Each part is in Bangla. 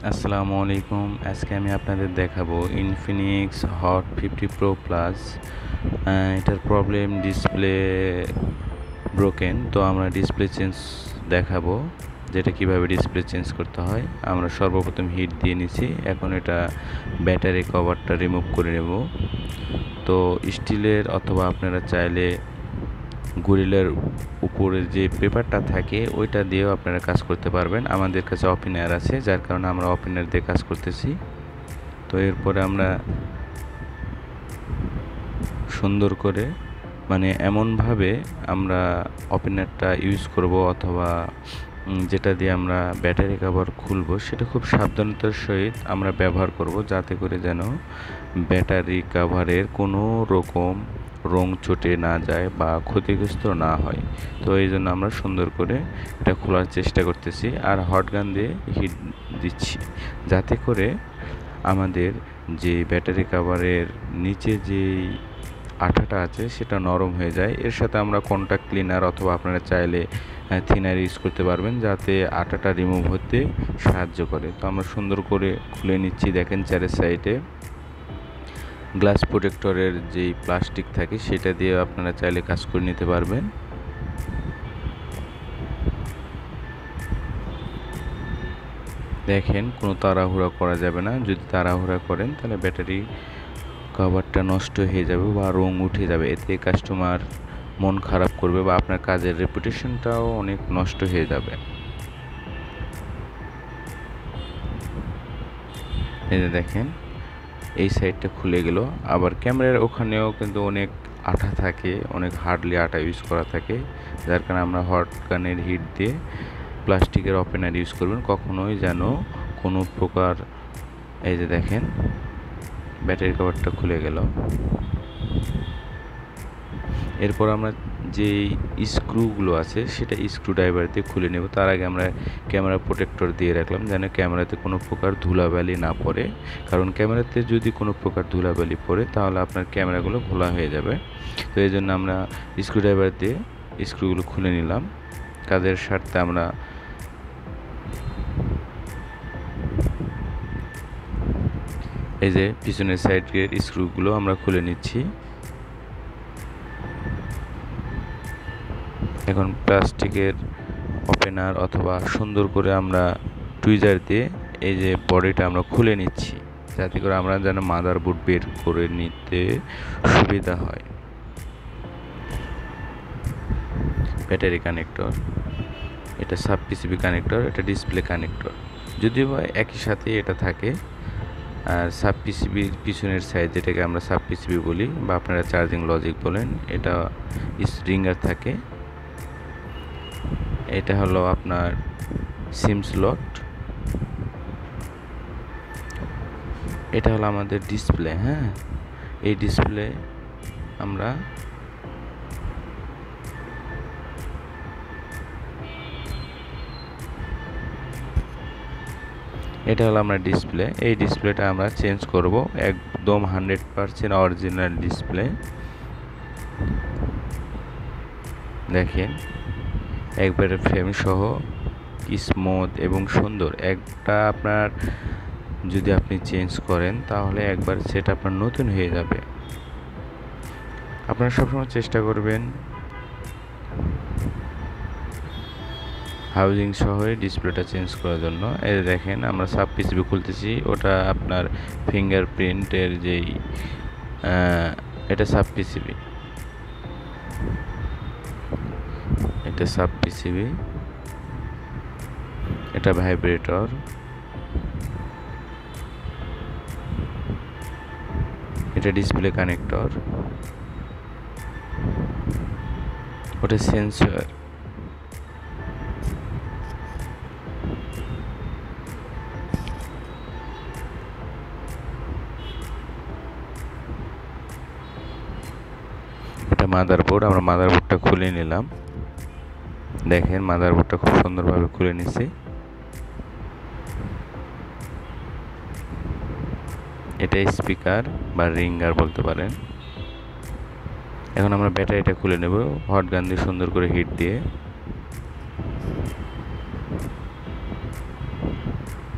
আসসালামু আলাইকুম। আজকে আমি আপনাদের দেখাবো ইনফিনিক্স হট 50 প্রো প্লাস। এটার প্রবলেম ডিসপ্লে ব্রোকেন। তো আমরা ডিসপ্লে চেঞ্জ দেখাবো, যেটা কিভাবে ডিসপ্লে চেঞ্জ করতে হয়। আমরা সর্বপ্রথম হিট দিয়ে নিছি, এখন এটা ব্যাটারি কভারটা রিমুভ করে নেব। তো স্টিলের অথবা আপনারা চাইলে গ্রিলের উপরে যে পেপারটা থাকে ওইটা দিয়েও আপনারা কাজ করতে পারবেন। আমাদের কাছে ওপেনার আছে, যার কারণে আমরা ওপেনার দিয়ে কাজ করতেছি। তো এরপরে আমরা সুন্দর করে এমনভাবে আমরা ওপেনারটা ইউজ করব, অথবা যেটা দিয়ে আমরা ব্যাটারি কভার খুলবো সেটা খুব সাবধানতার সহিত আমরা ব্যবহার করব, যাতে করে যেন ব্যাটারি কভারের কোনো রকম রং চটে না যায় বা ক্ষতিগ্রস্ত না হয়। তো এই জন্য আমরা সুন্দর করে এটা খোলার চেষ্টা করতেছি আর হট গান দিয়ে হিট দিচ্ছি, যাতে করে আমাদের যে ব্যাটারি কভারের নিচে যেই আঠাটা আছে সেটা নরম হয়ে যায়। এর সাথে আমরা কন্টাক্ট ক্লিনার অথবা আপনারা চাইলে থিনার ইউজ করতে পারবেন, যাতে আঠাটা রিমুভ হতে সাহায্য করে। তো আমরা সুন্দর করে খুলে নিচ্ছি। দেখেন চারের সাইডে গ্লাস প্রোটেক্টরের যেই প্লাস্টিক থাকে সেটা দিয়ে আপনারা চাইলে কাজ করে নিতে পারবেন। দেখেন, কোনো তাড়াহুড়া করা যাবে না। যদি তাড়াহুড়া করেন তাহলে ব্যাটারি কভারটা নষ্ট হয়ে যাবে বা রং উঠে যাবে। এতে কাস্টমার মন খারাপ করবে বা আপনার কাজের রেপুটেশনটাও অনেক নষ্ট হয়ে যাবে। এই যে দেখেন, এই সাইডটা খুলে গেল। আবার ক্যামেরার ওখানেও কিন্তু অনেক আঠা থাকে, অনেক হার্ডলি আঠা ইউজ করা থাকে, যার কারণে আমরা হট গানের হিট দিয়ে প্লাস্টিকের ওপেনার ইউজ করবেন। কখনোই যেন কোনো প্রকার, এই যে দেখেন ব্যাটারি কভারটা খুলে গেল। এরপর আমরা যেই স্ক্রুগুলো আছে সেটা স্ক্রু ড্রাইভার দিয়ে খুলে নেব। তার আগে আমরা ক্যামেরা প্রোটেক্টর দিয়ে রাখলাম, যেন ক্যামেরাতে কোনো প্রকার ধুলাবালি না পড়ে, কারণ ক্যামেরাতে যদি কোনো প্রকার ধুলাবালি পড়ে তাহলে আপনার ক্যামেরাগুলো ঘোলা হয়ে যাবে। তো এই জন্য আমরা স্ক্রু ড্রাইভার দিয়ে স্ক্রুগুলো খুলে নিলাম। কাজের স্বার্থে আমরা এই যে পিছনের সাইডের স্ক্রুগুলো আমরা খুলে নিচ্ছি। এখন প্লাস্টিকের ওপেনার অথবা সুন্দর করে আমরা টুইজার দিয়ে এই যে বডিটা আমরা খুলে নিচ্ছি, যাতে করে আমরা যেন মাদারবোর্ড বের করে নিতে সুবিধা হয়। ব্যাটারি কানেক্টর, এটা সাব পিসিবি কানেক্টর, এটা ডিসপ্লে কানেক্টর, যদিও বা একই সাথে এটা থাকে। আর সাব পিসিবির পিছনের সাইড, যেটাকে আমরা সাব পিসিবি বলি বা আপনারা চার্জিং লজিক বলেন, এটা রিঙ্গার থাকে। এটা হলো আপনার সিম স্লট। এটা হলো আমাদের ডিসপ্লে। হ্যাঁ, এই ডিসপ্লে আমরা এটা হলো আমরা ডিসপ্লে। এই ডিসপ্লেটা আমরা চেঞ্জ করব, একদম 100% অরিজিনাল ডিসপ্লে। দেখেন একবারে ফ্রেম সহ স্মুথ এবং সুন্দর। একটা আপনার যদি আপনি চেঞ্জ করেন তাহলে একবার সেটা আপনার নতুন হয়ে যাবে। আপনারা সবসময় চেষ্টা করবেন হাউজিং সহ ডিসপ্লেটা চেঞ্জ করার জন্য। এই দেখেন আমরা সাব পিসিবি খুলতেছি, ওটা আপনার ফিঙ্গারপ্রিন্টের যেই এটা সাব পিসিবি, এটা সাব পিসিবি, এটা ভাইব্রেটর, এটা ডিসপ্লে কানেক্টর, ওটা সেন্সর, এটা মাদারবোর্ড। আমরা মাদারবোর্ডটা খুলে নিলাম। দেখেন মাদারবোর্ডটা খুব সুন্দরভাবে খুলে নিছি। এটা স্পিকার বা রিঙ্গার বলতে পারেন। এখন আমরা ব্যাটারিটা খুলে নেব হট গান দিয়ে সুন্দর করে হিট দিয়ে।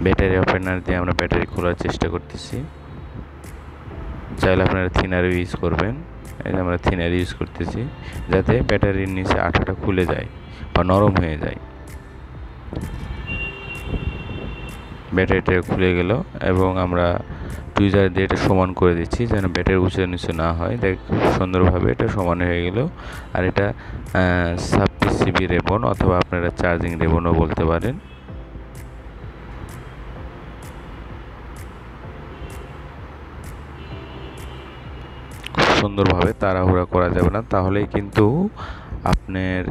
ব্যাটারি ওপেনার দিয়ে আমরা ব্যাটারি খোলার চেষ্টা করতেছি। চাইলে আপনারা থিনার ইউজ করবেন। এই আমরা থিনার ইউজ করতেছি যাতে ব্যাটারির নিচে আঠাটা খুলে যায় বা নরম হয়ে যায়। ব্যাটারিটা খুলে গেল এবং আমরা টুইজার দিয়ে এটা সমান করে দিচ্ছি যেন ব্যাটারি উঁচু নিচু না হয়। দেখ খুব সুন্দরভাবে এটা সমান হয়ে গেল। আর এটা 26 সিবি রেবন অথবা আপনারা চার্জিং রেবনও বলতে পারেন। খুব সুন্দরভাবে তাড়াহুড়া করা যাবে না, তাহলেই কিন্তু আপনার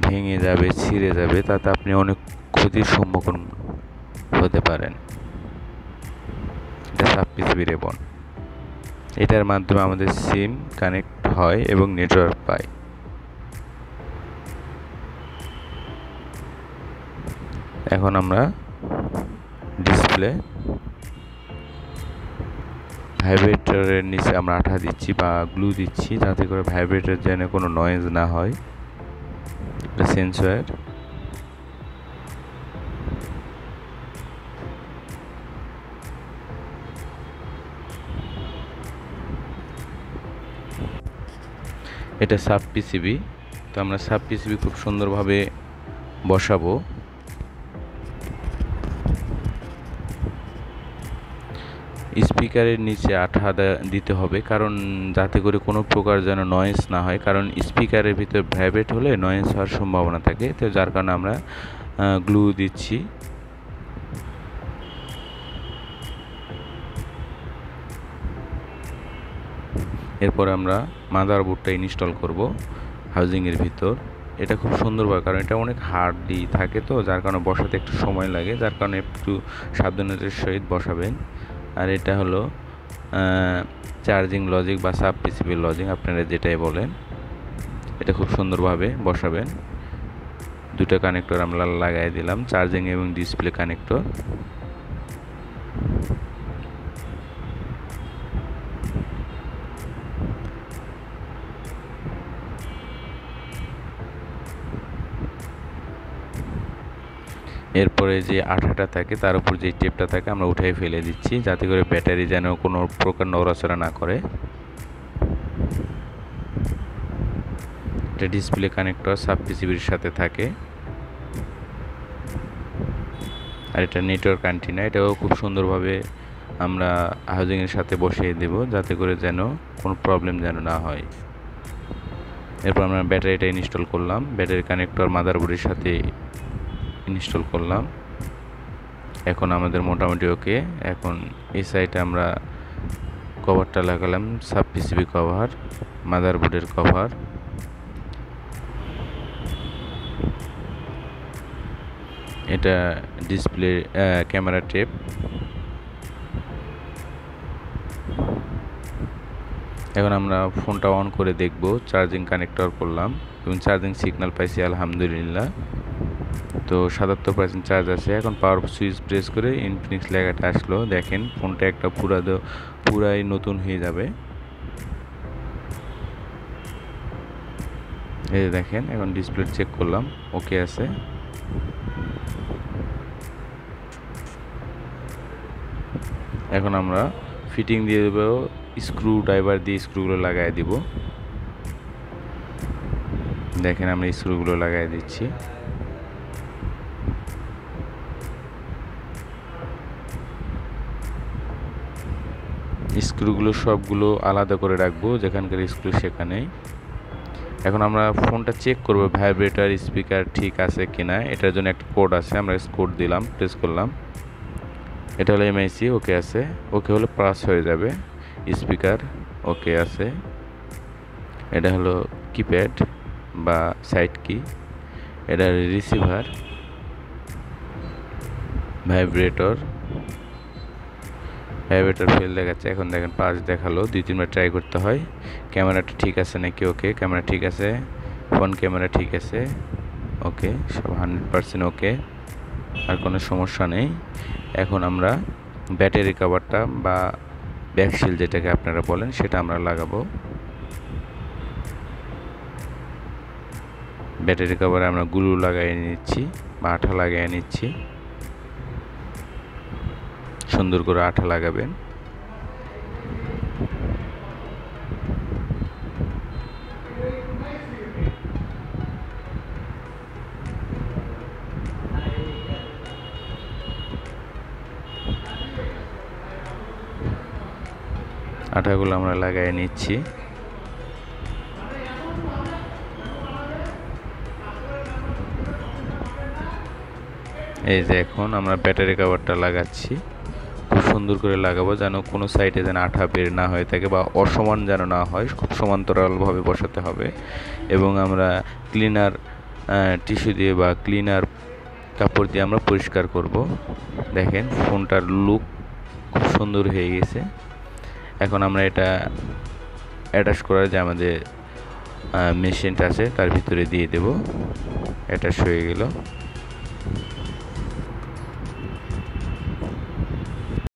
ভেঙে যাবে, ছিঁড়ে যাবে, তাতে আপনি অনেক ক্ষতির সম্মুখীন হতে পারেন। এটা 26 সিবি রেবন। এটার মাধ্যমে আমাদের সিম কানেক্ট হয় এবং নেটওয়ার্ক পায়। এখন আমরা ডিসপ্লে ভাইব্রেটরের নিচে আমরা আঠা দিচ্ছি বা গ্লু দিচ্ছি যাতে করে ভাইব্রেটর যেন কোনো নয়েজ না হয়। এটা সেন্সর। এটা সাব পিসিবি। তো আমরা সাব পিসিবি খুব সুন্দরভাবে বসাবো। স্পিকারের নিচে আঠা দিতে হবে, কারণ যাতে করে কোনো প্রকার যেন নয়েজ না হয়, কারণ স্পিকারের ভিতরে ভাইব্রেট হলে নয়েজ হওয়ার সম্ভাবনা থাকে। তো যার কারণে আমরা গ্লু দিচ্ছি। এরপর আমরা মাদারবোর্ডটা ইনস্টল করব হাউজিংয়ের ভিতর। এটা খুব সুন্দরভাবে, কারণ এটা অনেক হার্ডলি থাকে, তো যার কারণে বসাতে একটু সময় লাগে, যার কারণে একটু সাবধানতার সহিত বসাবেন। আর এটা হলো চার্জিং লজিক বা সাব পিসিবি লজিক, আপনারা যেটাই বলেন। এটা খুব সুন্দরভাবে বসাবেন। দুটো কানেক্টর আমরা লাগাই দিলাম, চার্জিং এবং ডিসপ্লে কানেক্টর। এরপরে যে আঠাটা থাকে তার উপর যে টেপটা থাকে আমরা উঠিয়ে ফেলে দিচ্ছি যাতে করে ব্যাটারি যেন কোনো প্রকার নড়াচড়া না করে। এটা ডিসপ্লে কানেক্টর সাব পিসিবির সাথে থাকে। আর এটা নেটওয়ার্ক অ্যান্টিনা, এটাও খুব সুন্দরভাবে আমরা হাউজিংয়ের সাথে বসিয়ে দেব যাতে করে যেন কোনো প্রবলেম যেন না হয়। এরপর আমরা ব্যাটারিটা ইনস্টল করলাম, ব্যাটারি কানেক্টর মাদারবোর্ডের সাথে ইনস্টল করলাম। এখন আমাদের মোটামুটি ওকে। এখন এই সাইডে আমরা কভারটা লাগালাম, সাব পিসিবি কভার, মাদারবোর্ডের কভার। এটা ডিসপ্লে ক্যামেরা টেপ। এখন আমরা ফোনটা অন করে দেখব। চার্জিং কানেক্টর করলাম এবং চার্জিং সিগন্যাল পাইছি আলহামদুলিল্লাহ। তো 77% চার্জ আছে। এখন পাওয়ার সুইচ প্রেস করে ইনফিনিক্স লেখাটা আসলো। দেখেন ফোনটা একটা পুরাই নতুন হয়ে যাবে। এই দেখেন এখন ডিসপ্লে চেক করলাম, ওকে আছে। এখন আমরা ফিটিং দিয়ে দেব, স্ক্রু ড্রাইভার দিয়ে স্ক্রুগুলো লাগাই দিব। দেখেন আমরা স্ক্রুগুলো লাগাই দিচ্ছি। স্ক্রুগুলো সবগুলো আলাদা করে রাখবো, যেখানকার স্ক্রু সেখানেই। এখন আমরা ফোনটা চেক করব ভাইব্রেটর স্পিকার ঠিক আছে কিনা। এটার জন্য একটা কোড আছে, আমরা কোড দিলাম, প্রেস করলাম। এটা হলো এমআইসি, ওকে আছে। ওকে হলে প্লাস হয়ে যাবে। স্পিকার ওকে আছে। এটা হলো কিপ্যাড বা সাইড কি। এটা রিসিভার, ভাইব্রেটর ফেল দেখাচ্ছে। এখন দেখেন পাঁচ দেখালো, 2-3 বার ট্রাই করতে হয়। ক্যামেরাটা ঠিক আছে নাকি, ওকে ক্যামেরা ঠিক আছে। ফোন ক্যামেরা ঠিক আছে, ওকে, সব 100% ওকে, আর কোনো সমস্যা নেই। এখন আমরা ব্যাটারি কভারটা বা ব্যাকশিল যেটাকে আপনারা বলেন সেটা আমরা লাগাবো। ব্যাটারি কভারে আমরা গ্লু লাগাই নিচ্ছি বা আঠা লাগিয়ে নিচ্ছি। সুন্দর করে আঠা লাগাবেন। আঠাগুলো আমরা লাগিয়ে নিচ্ছি। এই যে এখন আমরা ব্যাটারি কভারটা লাগাচ্ছি, খুব সুন্দর করে লাগাবো যেন কোনো সাইডে যেন আঠা বের না হয়ে থাকে বা অসমান যেন না হয়, খুব সমান্তরালভাবে বসাতে হবে। এবং আমরা ক্লিনার টিস্যু দিয়ে বা ক্লিনার কাপড় দিয়ে আমরা পরিষ্কার করব। দেখেন ফোনটার লুক খুব সুন্দর হয়ে গেছে। এখন আমরা এটা অ্যাটাচ করার যে আমাদের মেশিনটা আছে তার ভিতরে দিয়ে দেব। অ্যাটাচ হয়ে গেল।